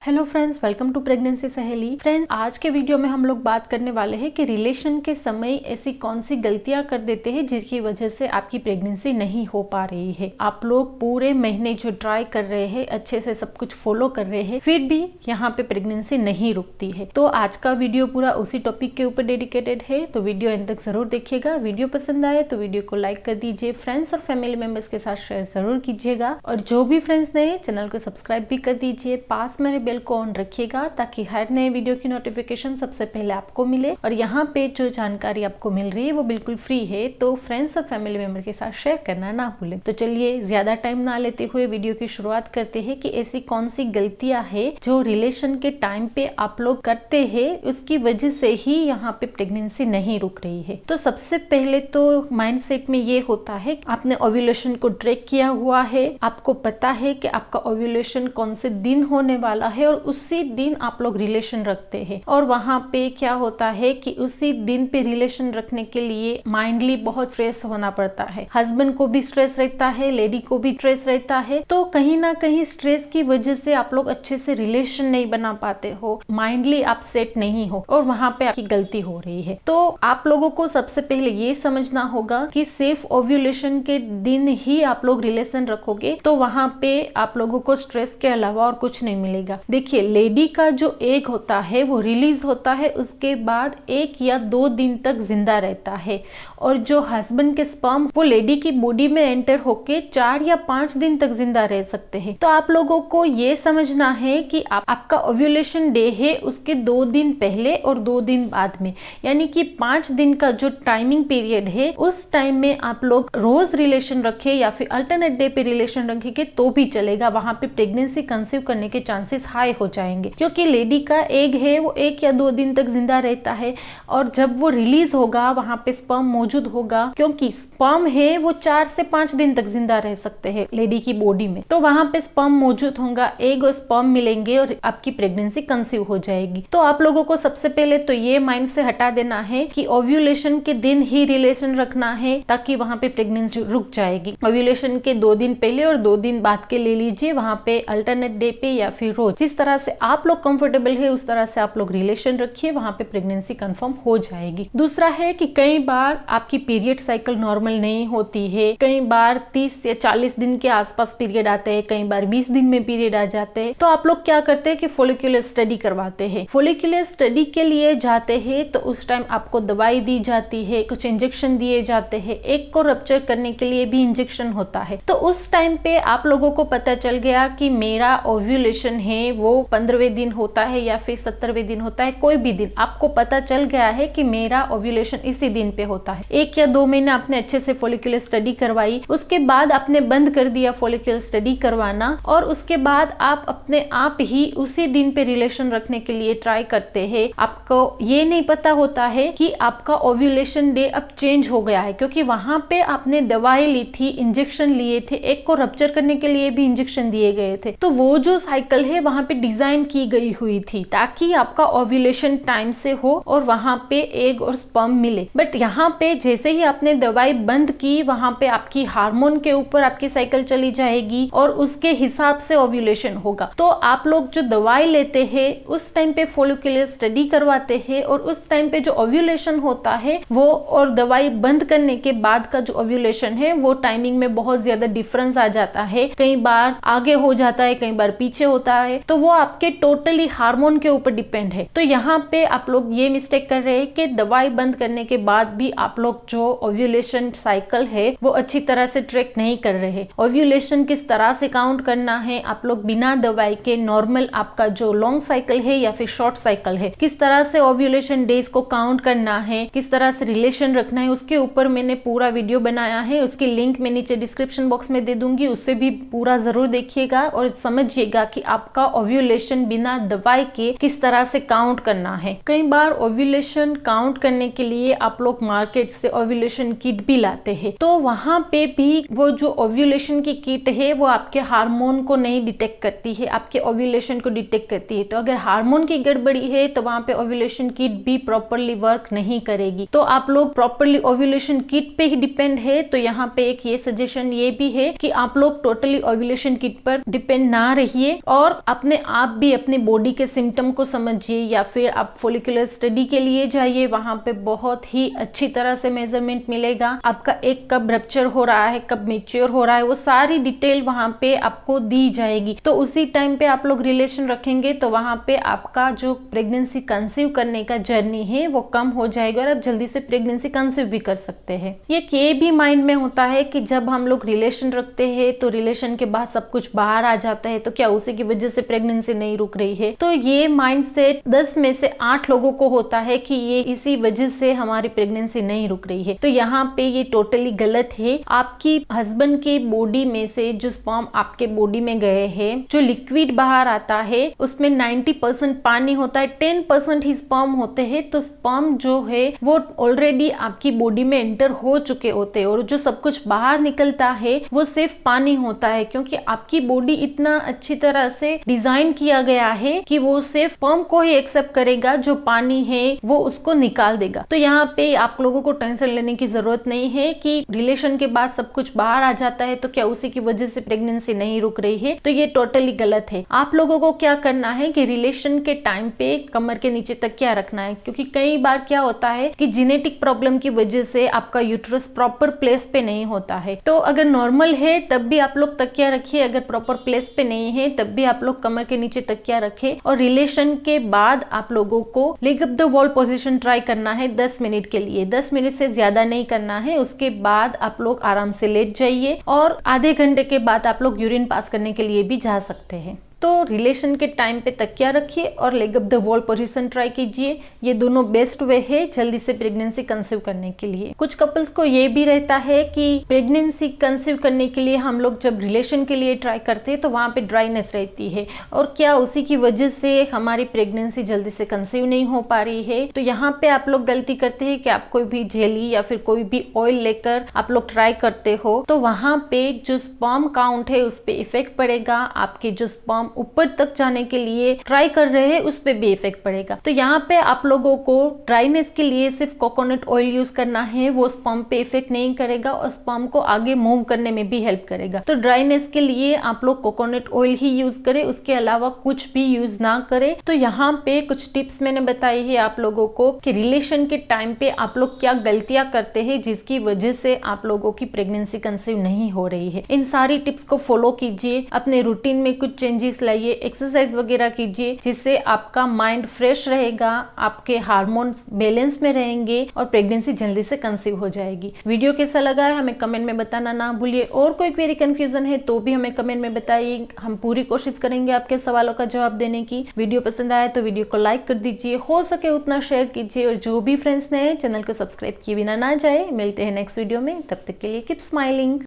Hello friends, welcome to pregnancy Saheli. Friends, आज के video में हम लोग बात करने वाले हैं कि रिलेशन के समय ऐसी कौन सी गलतियां कर देते हैं जिसकी वजह से आपकी प्रेगनेंसी नहीं हो पा रही है। आप लोग पूरे महीने जो ट्राई कर रहे हैं, अच्छे से सब कुछ फॉलो कर रहे हैं, फिर भी यहाँ पे प्रेगनेंसी नहीं रुकती है। तो आज का वीडियो पूरा उसी टॉपिक के ऊपर डेडिकेटेड है, तो वीडियो एंड तक जरूर देखिएगा। वीडियो पसंद आए तो वीडियो को लाइक कर दीजिए, फ्रेंड्स और फैमिली मेंबर्स के साथ शेयर जरूर कीजिएगा, और जो भी फ्रेंड्स नए चैनल को सब्सक्राइब भी कर दीजिए। पास में बेल को ऑन रखिएगा ताकि हर नए वीडियो की नोटिफिकेशन सबसे पहले आपको मिले। और यहाँ पे जो जानकारी आपको मिल रही है वो बिल्कुल फ्री है, तो फ्रेंड्स और फैमिली मेंबर के साथ शेयर करना ना भूलें। तो चलिए ज्यादा टाइम ना लेते हुए वीडियो की शुरुआत करते हैं कि ऐसी कौन सी गलतियां हैं जो रिलेशन के टाइम पे आप लोग करते हैं, उसकी वजह से ही यहाँ पे प्रेगनेंसी नहीं रुक रही है। तो सबसे पहले तो माइंडसेट में ये होता है कि आपने ओव्यूलेशन को ट्रैक किया हुआ है, आपको पता है कि आपका ओव्यूलेशन कौन से दिन होने वाला है और उसी दिन आप लोग रिलेशन रखते हैं। और वहां पे क्या होता है कि उसी दिन पे रिलेशन रखने के लिए माइंडली बहुत स्ट्रेस होना पड़ता है। हस्बैंड को भी स्ट्रेस रहता है, लेडी को भी स्ट्रेस रहता है। तो कहीं ना कहीं स्ट्रेस की वजह से आप लोग अच्छे से रिलेशन नहीं बना पाते हो, माइंडली आप सेट नहीं हो, और वहां पे आपकी गलती हो रही है। तो आप लोगों को सबसे पहले ये समझना होगा कि सिर्फ ओव्यूलेशन के दिन ही आप लोग रिलेशन रखोगे तो वहां पे आप लोगों को स्ट्रेस के अलावा और कुछ नहीं मिलेगा। देखिए, लेडी का जो एग होता है वो रिलीज होता है, उसके बाद 1 या 2 दिन तक जिंदा रहता है, और जो हस्बैंड के स्पर्म वो लेडी की बॉडी में एंटर होके 4 या 5 दिन तक जिंदा रह सकते हैं। तो आप लोगों को ये समझना है कि आपका ओव्यूलेशन डे है उसके 2 दिन पहले और 2 दिन बाद में, यानी कि 5 दिन का जो टाइमिंग पीरियड है उस टाइम में आप लोग रोज रिलेशन रखे या फिर अल्टरनेट डे पे रिलेशन रखेंगे तो भी चलेगा। वहां पे प्रेगनेंसी कंसीव करने के चांसेस हाई हो जाएंगे, क्योंकि लेडी का एग है वो 1 या 2 दिन तक जिंदा रहता है, और जब वो रिलीज होगा वहां पे स्पर्म मौजूद होगा, क्योंकि स्पर्म है वो 4 से 5 दिन तक जिंदा रह सकते हैं लेडी की बॉडी में। तो वहां पे स्पर्म मौजूद होगा, एग और स्पर्म मिलेंगे और आपकी प्रेगनेंसी कंसीव हो जाएगी। तो आप लोगों को सबसे पहले तो ये माइंड से हटा देना है कि ओव्यूलेशन के दिन ही रिलेशन रखना है ताकि वहां पे प्रेगनेंसी रुक जाएगी। ओव्यूलेशन के 2 दिन पहले और 2 दिन बाद के ले लीजिए, वहां पे अल्टरनेट डे पे या फिर रोज, जिस तरह से आप लोग कंफर्टेबल है उस तरह से आप लोग रिलेशन रखिए, वहां पे प्रेगनेंसी कंफर्म हो जाएगी। दूसरा है कि कई बार आपकी पीरियड साइकिल नॉर्मल नहीं होती है, कई बार 30 से 40 दिन के आसपास पीरियड आते हैं, कई बार 20 दिन में पीरियड आ जाते हैं। तो आप लोग क्या करते हैं कि फॉलिक्यूलर स्टडी करवाते हैं। फॉलिक्यूलर स्टडी के लिए जाते हैं तो उस टाइम आपको दवाई दी जाती है, कुछ इंजेक्शन दिए जाते हैं, एग को रप्चर करने के लिए भी इंजेक्शन होता है। तो उस टाइम पे आप लोगों को पता चल गया कि मेरा ओव्यूलेशन है वो 15वें दिन होता है या फिर 70वें दिन होता है, कोई भी दिन आपको पता चल गया है कि मेरा ओव्यूलेशन इसी दिन पे होता है। 1 या 2 महीने आपने अच्छे से फॉलिक्यूलर स्टडी करवाई, उसके बाद आपने बंद कर दिया फॉलिक्यूलर स्टडी करवाना, और उसके बाद आप अपने आप ही उसी दिन पे रिलेशन रखने के लिए ट्राई करते हैं। आपको ये नहीं पता होता है कि आपका ओव्यूलेशन डे अब चेंज हो गया है, क्योंकि वहां पे आपने दवाई ली थी, इंजेक्शन लिए थे, एग को रप्चर करने के लिए भी इंजेक्शन दिए गए थे। तो वो जो साइकिल है वहां पे डिजाइन की गई हुई थी ताकि आपका ओव्यूलेशन टाइम से हो और वहां पे एग और स्पर्म मिले। बट यहाँ पे जैसे ही आपने दवाई बंद की, वहां पे आपकी हार्मोन के ऊपर आपकी साइकिल चली जाएगी और उसके हिसाब से ओव्यूलेशन होगा। तो आप लोग जो दवाई लेते हैं उस टाइम पे फॉलिक्यूलर स्टडी करवाते हैं, और उस टाइम पे जो ओव्यूलेशन होता है वो और दवाई बंद करने के बाद का जो ओव्यूलेशन है वो टाइमिंग में बहुत ज्यादा डिफरेंस आ जाता है। कई बार आगे हो जाता है, कई बार पीछे होता है, तो वो आपके टोटली हार्मोन के ऊपर डिपेंड है। तो यहाँ पे आप लोग ये मिस्टेक कर रहे हैं कि दवाई बंद करने के बाद भी आप लोग जो ओव्यूलेशन साइकिल है वो अच्छी तरह से ट्रैक नहीं कर रहे। ओव्यूलेशन किस तरह से काउंट करना है, आप लोग बिना दवाई के नॉर्मल आपका जो लॉन्ग साइकिल है या फिर शॉर्ट साइकिल है, किस तरह से ओव्यूलेशन डेज को काउंट करना है, किस तरह से रिलेशन रखना है, उसके ऊपर मैंने पूरा वीडियो बनाया है। उसकी लिंक मैं नीचे डिस्क्रिप्शन बॉक्स में दे दूंगी, उससे भी पूरा जरूर देखिएगा और समझिएगा कि आपका ओव्यूलेशन बिना दवाई के किस तरह से काउंट करना है। कई बार ओव्यूलेशन काउंट करने के लिए आप लोग मार्केट से ओव्यूलेशन किट भी लाते हैं, तो वहां पे भी वो जो ओव्यूलेशन की किट है वो आपके हार्मोन को नहीं डिटेक्ट करती है, आपके ओव्यूलेशन को डिटेक्ट करती है। तो अगर हार्मोन की गड़बड़ी है तो वहां पे ओव्यूलेशन किट भी प्रॉपरली वर्क नहीं करेगी। तो आप लोग प्रॉपरली ओव्यूलेशन किट पे ही डिपेंड है। तो यहाँ पे एक ये सजेशन ये भी है कि आप लोग टोटली ओव्यूलेशन किट पर डिपेंड ना रहिए और अपने अपने आप भी अपने बॉडी के सिम्टम को समझिए, या फिर आप फॉलिकुलर स्टडी के लिए जाइए, वहां पे बहुत ही अच्छी तरह से मेजरमेंट मिलेगा। आपका एग कब रप्चर हो रहा है, कब मेच्योर हो रहा है, वो सारी डिटेल वहां पे आपको दी जाएगी। तो उसी टाइम पे आप लोग रिलेशन रखेंगे तो वहां पे आपका जो प्रेगनेंसी कंसीव करने का जर्नी है वो कम हो जाएगा और आप जल्दी से प्रेगनेंसी कंसीव भी कर सकते हैं। ये भी माइंड में होता है कि जब हम लोग रिलेशन रखते हैं तो रिलेशन के बाद सब कुछ बाहर आ जाता है, तो क्या उसी की वजह से प्रेगनेंसी नहीं रुक रही है। तो ये माइंडसेट 10 में से 8 लोगों को होता है कि ये इसी वजह से हमारी प्रेगनेंसी नहीं रुक रही है। तो यहाँ पे ये टोटली गलत है। आपकी हस्बैंड की बॉडी में से जो स्पर्म आपके बॉडी में गए हैं, जो लिक्विड बाहर आता है उसमें 90% पानी होता है, 10% ही स्पर्म होते हैं। तो स्पर्म जो है वो ऑलरेडी आपकी बॉडी में एंटर हो चुके होते हैं और जो सब कुछ बाहर निकलता है वो सिर्फ पानी होता है, क्योंकि आपकी बॉडी इतना अच्छी तरह से डिजाइन किया गया है कि वो सिर्फ स्पर्म को ही एक्सेप्ट करेगा, जो पानी है वो उसको निकाल देगा। तो यहाँ पे आप लोगों को टेंशन लेने की जरूरत नहीं है कि रिलेशन के बाद सब कुछ बाहर आ जाता है तो क्या उसी की वजह से प्रेगनेंसी नहीं रुक रही है। तो ये टोटली गलत है। आप लोगों को क्या करना है कि रिलेशन के टाइम पे कमर के नीचे तकिया रखना है, क्योंकि कई बार क्या होता है कि जेनेटिक प्रॉब्लम की वजह से आपका यूट्रस प्रॉपर प्लेस पे नहीं होता है। तो अगर नॉर्मल है तब भी आप लोग तकिया रखिए, अगर प्रॉपर प्लेस पे नहीं है तब भी आप लोग कमर के नीचे तकिया रखें। और रिलेशन के बाद आप लोगों को leg up the wall position try करना है 10 मिनट के लिए, 10 मिनट से ज्यादा नहीं करना है। उसके बाद आप लोग आराम से लेट जाइए और आधे घंटे के बाद आप लोग यूरिन पास करने के लिए भी जा सकते हैं। तो रिलेशन के टाइम पे तकिया रखिए और leg up the wall position try कीजिए। ये दोनों बेस्ट वे है जल्दी से प्रेगनेंसी कंसीव करने के लिए। कुछ कपल्स को ये भी रहता है कि प्रेगनेंसी कंसीव करने के लिए हम लोग जब रिलेशन के लिए ट्राई करते हैं तो वहां पे ड्राइनेस रहती है, और क्या उसी की वजह से हमारी प्रेगनेंसी जल्दी से कंसीव नहीं हो पा रही है। तो यहाँ पे आप लोग गलती करते हैं कि आप कोई भी जेली या फिर कोई भी ऑयल लेकर आप लोग ट्राई करते हो, तो वहां पे जो स्पर्म काउंट है उस पर इफेक्ट पड़ेगा। आपके जो स्पर्म ऊपर तक जाने के लिए ट्राई कर रहे हैं उस पे भी इफेक्ट पड़ेगा। तो यहाँ पे आप लोगों को ड्राइनेस के लिए सिर्फ कोकोनट ऑयल यूज करना है, वो स्पर्म पे इफेक्ट नहीं करेगा और स्पर्म को आगे मूव करने में भी हेल्प करेगा। तो ड्राइनेस के लिए आप लोग कोकोनट ऑयल ही यूज करें, उसके अलावा कुछ भी यूज ना करें। तो यहाँ पे कुछ टिप्स मैंने बताई है आप लोगों को कि रिलेशन के टाइम पे आप लोग क्या गलतियां करते हैं जिसकी वजह से आप लोगों की प्रेगनेंसी कंसीव नहीं हो रही है। इन सारी टिप्स को फॉलो कीजिए, अपने रूटीन में कुछ चेंजेस लाइए, एक्सरसाइज वगैरह कीजिए, जिससे आपका माइंड फ्रेश रहेगा, आपके हार्मोन्स बैलेंस में रहेंगे और प्रेगनेंसी जल्दी से कंसीव हो जाएगी। वीडियो कैसा लगा है हमें कमेंट में बताना ना भूलिए, और कोई क्वेरी कंफ्यूजन है तो भी हमें कमेंट में बताइए, हम पूरी कोशिश करेंगे आपके सवालों का जवाब देने की। वीडियो पसंद आया तो वीडियो को लाइक कर दीजिए, हो सके उतना शेयर कीजिए, और जो भी फ्रेंड्स नए चैनल को सब्सक्राइब किए बिना ना जाए। मिलते हैं नेक्स्ट वीडियो में, तब तक के लिए कीप स्माइलिंग।